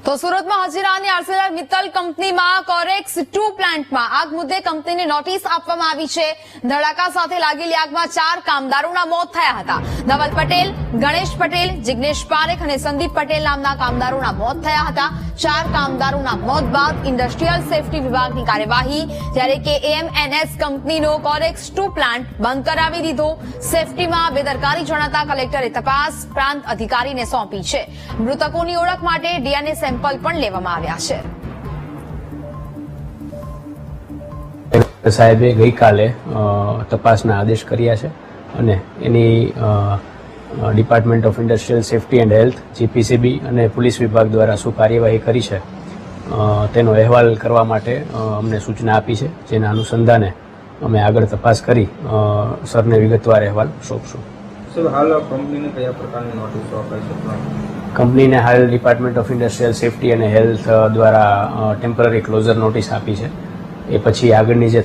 તો સુરતમાં હજીરાની આર્સેલર મિત્તલ કંપનીમાં કોરેક્સ 2 પ્લાન્ટમાં આગ મુદ્દે કંપનીને નોટિસ આપવામાં આવી છે। ધડાકા સાથે લાગેલી આગમાં 4 કામદારોના મોત થયા હતા। ધવલ પટેલ, ગણેશ પટેલ, જિગ્નેશ પારેખ અને સંદીપ પટેલ નામના કામદારોના મોત થયા હતા। 4 કામદારોના મોત બાદ ઇન્ડસ્ટ્રીયલ સેફટી વિભાગની કાર્યવાહી, જ્યારે કે એએમએનએસ કંપનીનો કોરેક્સ 2 પ્લાન્ટ બંધ કરાવી દીધો। સેફટીમાં બેદરકારી જણાતા કલેક્ટરે તપાસ પ્રાંત અધિકારીને સોંપી છે। મૃતકોની ઓળખ માટે ડીએનએ સેમ્પલ પણ લેવામાં આવ્યા છે। સાહેબે ગઈકાલે તપાસના આદેશ કર્યા છે અને એની department of industrial safety and health, GPCB અને પોલીસ વિભાગ દ્વારા શું કાર્યવાહી કરી છે તેનો અહેવાલ કરવા માટે અમને સૂચના આપી છે, જેના અનુસંધાને અમે આગળ તપાસ કરી સરને વિગતવાર અહેવાલ સોંપશું। સર, હાલ કંપનીને કયા પ્રકારની નોટિસો અપાઈ છે? કંપનીને હાલ ડિપાર્ટમેન્ટ ઓફ ઇન્ડસ્ટ્રીયલ સેફટી અને હેલ્થ દ્વારા ટેમ્પરરી ક્લોઝર નોટિસ આપી છે। એ પછી આગળની જે